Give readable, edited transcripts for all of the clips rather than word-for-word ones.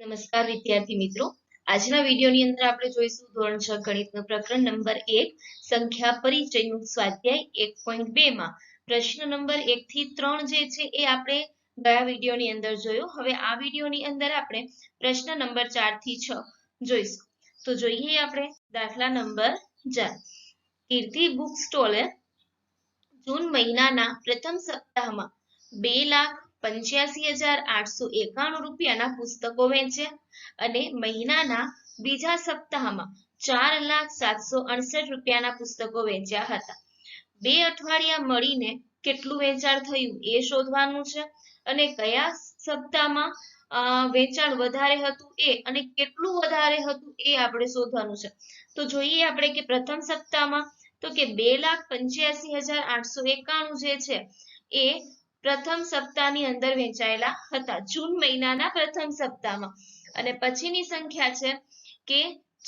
નમસ્કાર વિદ્યાર્થી મિત્રો, આજના વિડીયોની અંદર આપણે જોઈશું ધોરણ 6 ગણિતનું પ્રકરણ નંબર 1 સંખ્યા પરિચયનું સ્વાધ્યાય 1.2 માં પ્રશ્ન નંબર 1 થી 3 જે છે એ આપણે ગયા વિડીયોની અંદર જોયો. હવે આ વિડીયોની અંદર આપણે પ્રશ્ન નંબર 4 થી 6 જોઈશું. તો જોઈએ આપણે દાખલા નંબર 4. કીર્તિ બુક સ્ટોલે જૂન મહિનાના પ્રથમ સપ્તાહમાં 2,85,891 રૂપિયાના પુસ્તકો વેચ્યા અને મહિનાના બીજા સપ્તાહમાં 4,07,68 રૂપિયાના પુસ્તકો વેચ્યા હતા. 2 અઠવાડિયા મળીને કેટલું વેચાણ થયું એ શોધવાનું છે અને કયા સપ્તાહમાં વેચાણ વધારે હતું એ અને કેટલું વધારે હતું એ આપણે શોધવાનું છે. તો જોઈએ આપણે કે પ્રથમ સપ્તાહમાં તો કે 2,85,891 જે છે એ પ્રથમ સપ્તાહની અંદર વેચાયેલા હતા જૂન મહિનાના પ્રથમ સપ્તાહમાં. અને પછીની સંખ્યા છે કે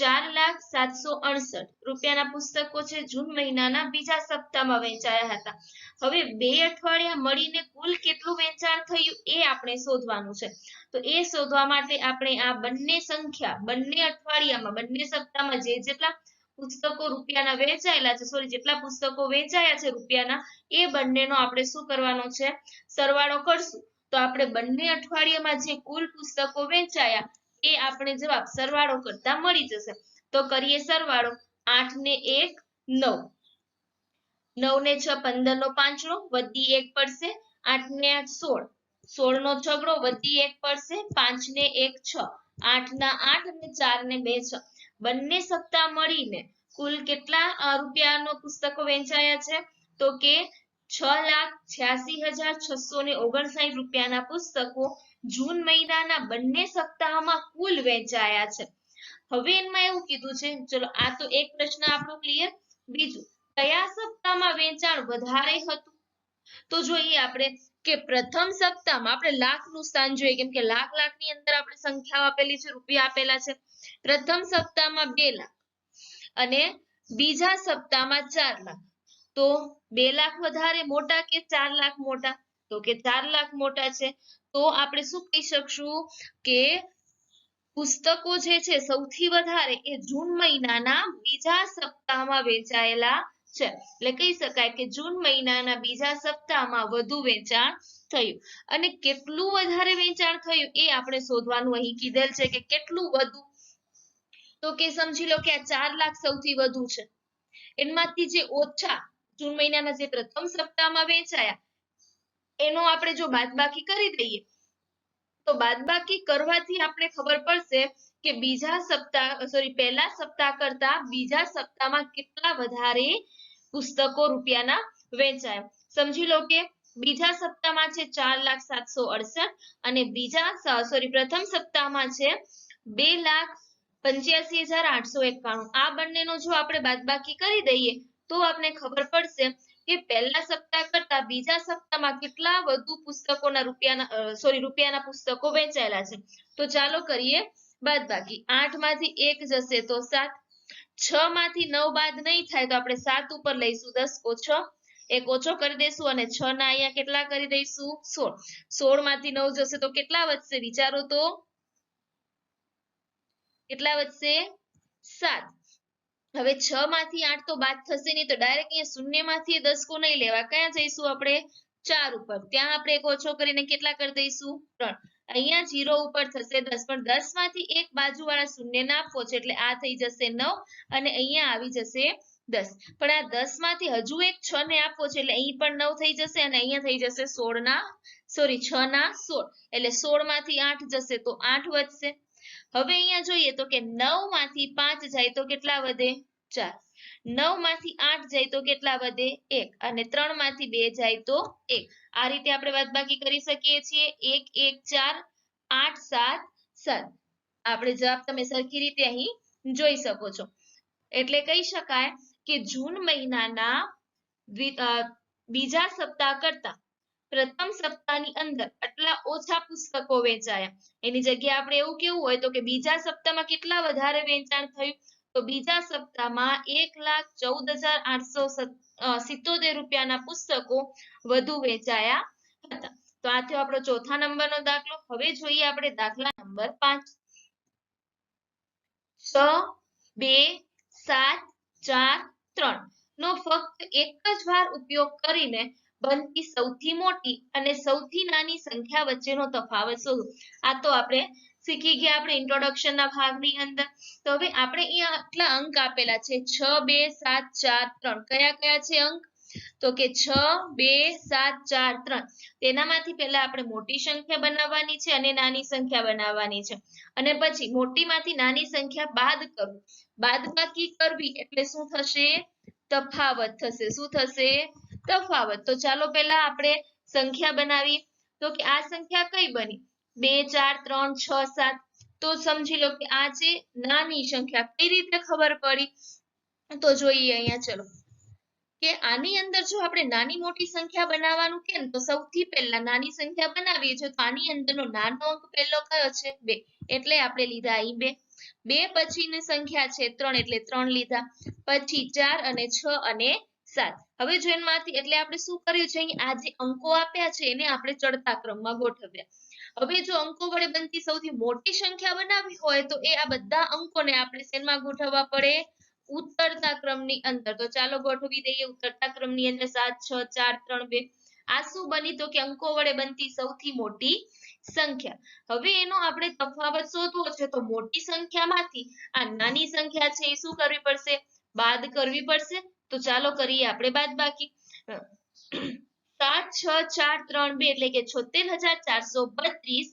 4,07,68 રૂપિયાના પુસ્તકો છે જૂન મહિનાના બીજા સપ્તાહમાં વેચાયા હતા. હવે 2 અઠવાડિયા મળીને કુલ કેટલું વેચાણ થયું એ આપણે શોધવાનું છે. તો એ શોધવા માટે આપણે આ બંને સંખ્યા બંને અઠવાડિયામાં બંને સપ્તાહમાં જેટલા પુસ્તકો રૂપિયાના વેચાયેલા છે જેટલા પુસ્તકો વેચાયા છે રૂપિયાના એ બંનેનો આપણે શું કરવાનો છે, સરવાળો કરશું. તો આપણે બંને અઠવાડિયામાં જે કુલ પુસ્તકો વેચાયા એ આપણે જવાબ સરવાળો કરતા મળી જશે. તો કરીએ સરવાળો. 8 ને 1 9, 9 ને 6 15 નો પાંચડો વધી 1 પડશે, 8 ને 8 16, 16 નો છગડો વધી 1 પડશે, 5 ને 1 6, 8 ના 8 અને 4 ને 2 6. બંને સપ્તાહ મળીને કુલ કેટલા રૂપિયાનો પુસ્તકો વેચાયા છે તો કે 6,86,659 રૂપિયાના પુસ્તકો જૂન મહિનાના બંને સપ્તાહમાં કુલ વેચાયા છે. હવે એમાં એવું કીધું છે, ચલો આ તો એક પ્રશ્ન આપણો ક્લિયર. બીજું, કયા સપ્તાહમાં વેચાણ વધારે હતું? તો જોઈએ આપણે કે પ્રથમ સપ્તાહમાં આપણે લાખનું સ્થાન જોઈએ, કેમ કે લાખની અંદર આપણે સંખ્યાઓ આપેલી છે, રૂપિયા આપેલા છે. પ્રથમ સપ્તાહમાં 2 લાખ અને બીજા સપ્તાહમાં 4 લાખ. તો 2 લાખ વધારે મોટા કે 4 લાખ મોટા? તો કે 4 લાખ મોટા છે. તો આપણે શું કહી શકશું કે પુસ્તકો જે છે સૌથી વધારે એ જૂન મહિનાના બીજા સપ્તાહમાં વેચાયેલા છે. એટલે કહી શકાય કે જૂન મહિનાના બીજા સપ્તાહમાં વધુ વેચાણ થયું. અને કેટલું વધારે વેચાણ થયું એ આપણે શોધવાનું અહીં કીધેલ છે કે કેટલું વધુ. તો કે સમજી લો કે આ 4 લાખ સૌથી વધુ છે, એમાંથી જે ઓછા જૂન મહિનાના જે પ્રથમ સપ્તાહમાં વેચાયા એનો આપણે જો બાદબાકી કરી દઈએ તો બાદબાકી કરવાથી આપણે ખબર પડશે કે પહેલા સપ્તાહ કરતા બીજા સપ્તાહમાં કેટલા વધારે પુસ્તકો રૂપિયાના વેચાયા. સમજી લો કે બીજા સપ્તાહમાં છે 4,07,68 અને પ્રથમ સપ્તાહમાં છે 2,85,891. આ બંનેનો જો આપણે બાદબાકી કરી દઈએ તો આપણે ખબર પડશે કે પહેલા સપ્તાહ કરતા બીજા સપ્તાહમાં કેટલા વધુ પુસ્તકોના રૂપિયાના પુસ્તકો વેચાયેલા છે. તો ચાલો કરીએ બાદબાકી. 8 માંથી 1 જશે તો 7, 6 માંથી 9 બાદ નહીં થાય તો આપણે 7 ઉપર લઈશું 10 ઓછો, 1 ઓછો કરી દઈશું અને 6 ના અહીંયા કેટલા કરી દઈશું 16, 16 માંથી 9 જશે તો કેટલા વધશે વિચારો તો, કેટલા વધશે 7. હવે 6 માંથી 8 તો બાદ થશે નહીં તો ડાયરેક્ટ અહીંયા શૂન્યમાંથી 10 કો નહીં લેવા, ક્યાં જઈશું આપણે 4 ઉપર. ત્યાં આપણે 1 ઓછો કરીને કેટલા કરી દઈશું 3. અહીંયા 0 ઉપર થશે 10, પણ 10 માંથી એક બાજુવાળા શૂન્ય ના આપવો છે એટલે આ થઈ જશે 9 અને અહીંયા આવી જશે 10. પણ આ 10 માંથી હજુ એક 6 ને આપવો છે એટલે અહીં પણ 9 થઈ જશે અને અહીંયા થઈ જશે 6 ના 16 એટલે 16 માંથી 8 જશે તો 8 વધશે. હવે અહીંયા જોઈએ તો કે 9 માંથી 5 જાય તો કેટલા વધે 4, 9 માંથી 8 જાય તો કેટલા વધે 1 અને 3 માંથી 2 જાય તો 1. આ રીતે આપણે બાદબાકી કરી શકીએ છીએ. 1 1 4 8 7 7. આપણે જવાબ તમે સરખી રીતે અહીં જોઈ શકો છો. એટલે કહી શકાય કે જૂન મહિનાના બીજા સપ્તાહ કરતા પ્રથમ સપ્તાહની અંદર આટલા ઓછા પુસ્તકો વેચાયા. એની જગ્યાએ આપણે એવું કેવું હોય તો કે બીજા સપ્તાહમાં કેટલા વધારે વેચાણ થયું તો બીજા સપ્તાહમાં 1,14,877 રૂપિયાના પુસ્તકો વધુ વેચાયા હતા. તો આ થયો આપણો ચોથા નંબરનો દાખલો. હવે જોઈએ આપણે દાખલા નંબર 5. 6, 2, 7, 4, 3 નો ફક્ત એક જ વાર ઉપયોગ કરીને બનતી સૌથી મોટી અને સૌથી નાની સંખ્યા વચ્ચેનો તફાવત શોધો. આ તો આપણે શીખી ગયા આપણે ઇન્ટ્રોડક્શન ના ભાગની અંદર. તો હવે આપણે અહીંયા આટલા અંક આપેલા છે 6, 2, 7, 4, 3 કયા કયા છે અંક? તો કે 6, 2, 7, 4, 3 તેનામાંથી પહેલા આપણે મોટી સંખ્યા બનાવવાની છે અને નાની સંખ્યા બનાવવાની છે અને પછી મોટીમાંથી નાની સંખ્યા બાદ કરવું. બાદબાકી કરવી એટલે શું થશે? તફાવત થશે. શું થશે? તફાવત. તો ચાલો પહેલા આપણે સંખ્યા બનાવી. તો કે આ સંખ્યા કઈ બની? 2, 4, 3, 6, 7. તો સમજી લો કે આ છે નાની સંખ્યા. કઈ રીતે ખબર પડી? તો જોઈએ અહીંયા ચલો કે આની અંદર જો આપણે નાની મોટી સંખ્યા બનાવવાનું કે તો સૌથી પહેલા નાની સંખ્યા બનાવીએ છીએ તો આની અંદરનો નાનો અંક પહેલો કયો છે? 2. એટલે આપણે લીધા અહીં 2. 2 પછીની સંખ્યા છે 3 એટલે 3 લીધા. પછી 4 અને 6 અને 7. હવે જો એમાંથી એટલે આપણે શું કર્યું છે? અહીં આ જે અંકો આપ્યા છે એને આપણે ચડતા ક્રમમાં ગોઠવ્યા. હવે જો અંકો વડે બનતી સૌથી મોટી સંખ્યા બનાવવી હોય તો એ આ બધા અંકોને આપણે શેમાં ગોઠવવા પડે? ઉતરતા ક્રમની અંદર. તો ચાલો ગોઠવી દઈએ ઉતરતા ક્રમની અંદર 7, 6, 4, 3, 2. આ શું બની? તો કે અંકો વડે બનતી સૌથી મોટી સંખ્યા. હવે એનો આપણે તફાવત શોધવો છે તો મોટી સંખ્યામાંથી આ નાની સંખ્યા છે એ શું કરવી પડશે? બાદ કરવી પડશે. તો ચાલો કરીએ આપણે બાદબાકી. 7, 6, 4, 3, 2 એટલે કે 76,432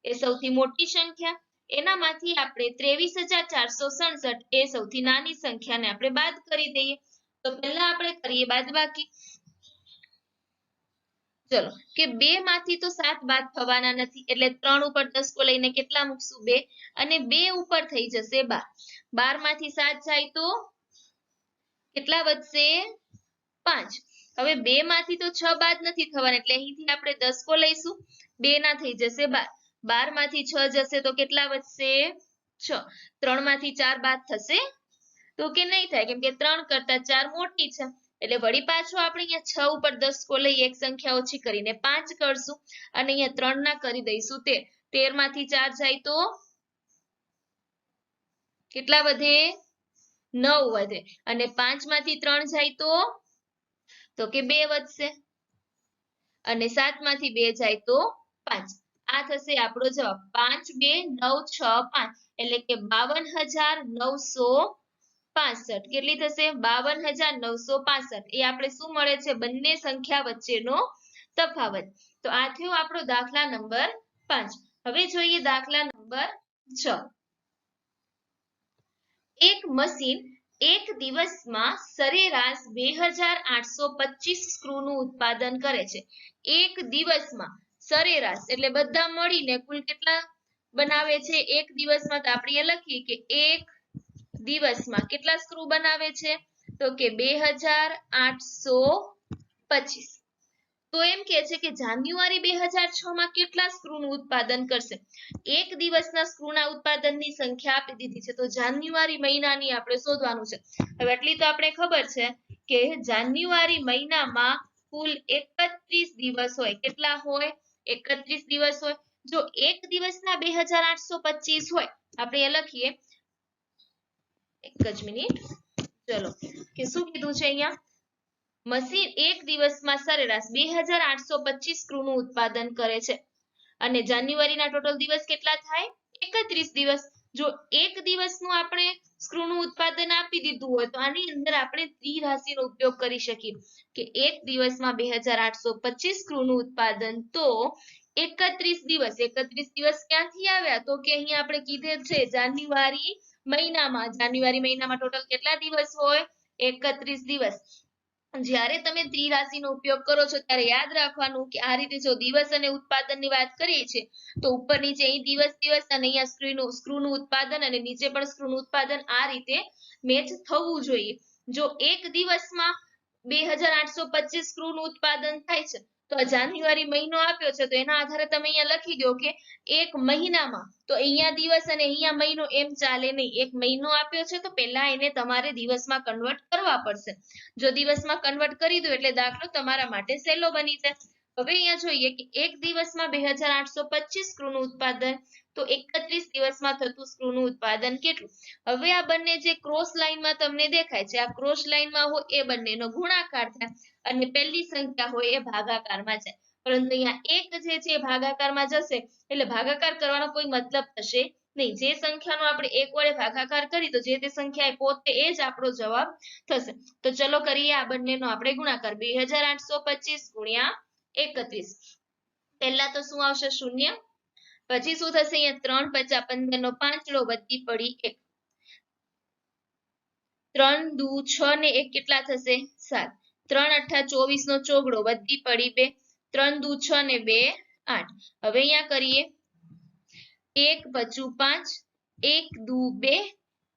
એ સૌથી મોટી સંખ્યા. એનામાંથી આપણે 23,467 એ સૌથી નાની સંખ્યાને આપણે બાદ કરી દઈએ. તો પહેલા આપણે કરીએ બાદબાકી. ચલો કે 2 માંથી તો 7 બાદ થવાના નથી એટલે 3 ઉપર દસકો લઈને કેટલા મૂકશું? 2 અને 2 ઉપર થઈ જશે 12. 12 માંથી 7 જાય તો કેટલા વધશે? 5. હવે 2 માંથી તો 6 બાદ નથી થવાના એટલે અહીંથી આપણે દસકો લઈશું. 2 ના થઈ જશે 12. 12 માંથી 6 જશે તો કેટલા વધશે? 6. 3 માંથી 4 બાદ થશે? તો કે નહીં થાય કેમ કે 3 કરતા 4 મોટી છે એટલે વળી પાછો આપણે અહીંયા 6 ઉપર દસકો લઈ એક સંખ્યા ઓછી કરીને 5 કરશું અને અહીંયા 3 ના કરી દઈશું 13. 13 માંથી 4 જાય તો કેટલા વધે? 9 વધે. અને 5 માંથી 3 જાય તો કે 2 વધશે અને 7 માંથી 2 જાય તો 5. આ થશે આપણો જવાબ. 5, 2, 9, 6, 5 એટલે કે 52,965. કેટલી થશે? 52,965. એ આપણે શું મળે છે? બંને સંખ્યા વચ્ચેનો તફાવત. તો આ થયો આપણો દાખલા નંબર 5. હવે જોઈએ દાખલા નંબર 6. એક મશીન એક દિવસમાં સરેરાશ 2,825 સ્ક્રૂનું ઉત્પાદન કરે છે. એક દિવસમાં સરેરાશ એટલે બધા મળીને કુલ કેટલા બનાવે છે? એક દિવસમાં તો આપણે લખીએ કે એક દિવસમાં કેટલા સ્ક્રૂ બનાવે છે? તો કે 2,825. તો એમ કે છે કે જાન્યુઆરી 2006 માં કેટલા સ્ક્રૂનું ઉત્પાદન કરશે? એક દિવસના સ્ક્રૂના ઉત્પાદનની સંખ્યા આપી દીધી છે તો જાન્યુઆરી મહિનાની આપણે શોધવાનું છે. હવે એટલી તો આપણે ખબર છે કે જાન્યુઆરી મહિનામાં કુલ 31 દિવસ હોય. કેટલા હોય? 31 દિવસ હોય. જો એક દિવસના 2,825 હોય આપણે લખીએ એક જ મિનિટ. ચલો કે શું કીધું છે અહીંયા? મશીન એક દિવસમાં સરેરાશ 2,825 સ્ક્રૂનું ઉત્પાદન કરે છે અને જાન્યુઆરીના ટોટલ દિવસ કેટલા થાય? 31 દિવસ. જો એક દિવસનું આપણે સ્ક્રૂનું ઉત્પાદન આપી દીધું હોય તો આની અંદર આપણે દ્વિરાશિનો ઉપયોગ કરી શકીએ કે એક દિવસમાં 2,825 સ્ક્રૂનું ઉત્પાદન તો 31 દિવસ. 31 દિવસ ક્યાંથી આવ્યા? તો કે અહીંયા આપણે કીધેલ છે જાન્યુઆરી મહિનામાં. જાન્યુઆરી મહિનામાં ટોટલ કેટલા દિવસ હોય? 31 દિવસ. જ્યારે તમે ત્રિરાશિનો ઉપયોગ કરો છો ત્યારે યાદ રાખવાનું કે આ રીતે જો દિવસ અને ઉત્પાદનની વાત કરીએ છીએ તો ઉપર નીચે અહીં દિવસ દિવસ અને અહીંયા સ્ક્રૂનું ઉત્પાદન અને નીચે પણ સ્ક્રૂનું ઉત્પાદન આ રીતે મેચ થવું જોઈએ. જો એક દિવસમાં 2,825 સ્ક્રૂનું ઉત્પાદન થાય છે તો આ જાન્યુઆરી મહિનો આપ્યો છે તો એના આધારે તમે અહીંયા લખી દો કે એક મહિનામાં. તો અહીંયા દિવસ અને અહીંયા મહિનો એમ ચાલે નહીં. એક મહિનો આપ્યો છે તો પહેલા એને તમારે દિવસમાં કન્વર્ટ કરવા પડશે. જો દિવસમાં કન્વર્ટ કરી દો એટલે દાખલો તમારા માટે સહેલો બની જાય. હવે અહીંયા જોઈએ કે એક દિવસમાં 2825 સ્ક્રૂનું ઉત્પાદન, તો 31 દિવસમાં થતું સ્ક્રૂનું ઉત્પાદન કેટલું? હવે આ બંને જે ક્રોસ લાઈનમાં તમને દેખાય છે, આ ક્રોસ લાઈનમાં હોય એ બંનેનો ગુણાકાર થાય અને પહેલી સંખ્યા હોય એ ભાગાકારમાં જાય. પરંતુ અહીંયા એક જે છે એ ભાગાકારમાં જશે એટલે ભાગાકાર કરવાનો કોઈ મતલબ થશે નહીં. જે સંખ્યાનો આપણે એક વડે ભાગાકાર કરી તો જે તે સંખ્યા પોતે એ જ આપણો જવાબ થશે. તો ચલો કરીએ આ બંનેનો આપણે ગુણાકાર. 2825 ગુણ્યા 31. પહેલા તો શું આવશે? શૂન્ય. પછી શું થશે? અહીંયા 3 50 15 નો પાંચડો વધી પડી 1. 3 દુ 6 ને 1 કેટલા થશે? 7. 3 8 24 નો ચોગડો વધી પડી 2. 3 દુ 6 ને 2 8. હવે અહીંયા કરીએ 1 55 5, 1 દુ 2,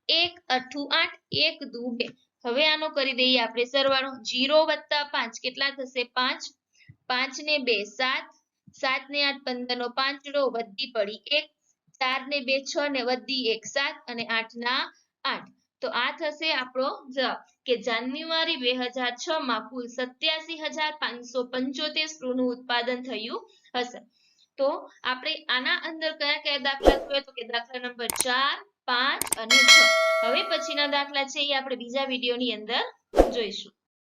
1 8 8, 1 દુ 2. હવે આનો કરી દઈએ આપણે સરવાળો. 0 વત્તા 5 કેટલા થશે? 5. 5 ને 2 7, 7 ને 8 15 નો પાંચડો વધી પડી 1, 4 ને 2 6 ને વધી 1 7 અને 8 ના 8. તો આ થશે આપણો જવાબ કે જાન્યુઆરી 2006 માં કુલ 87,575 સ્ક્રૂનું ઉત્પાદન થયું હશે. તો આપણે આના અંદર કયા કયા દાખલા જોયા? તો કે દાખલા નંબર 4, 5 અને 6. હવે પછીના દાખલા છે એ આપણે બીજા વિડીયોની અંદર જોઈશું.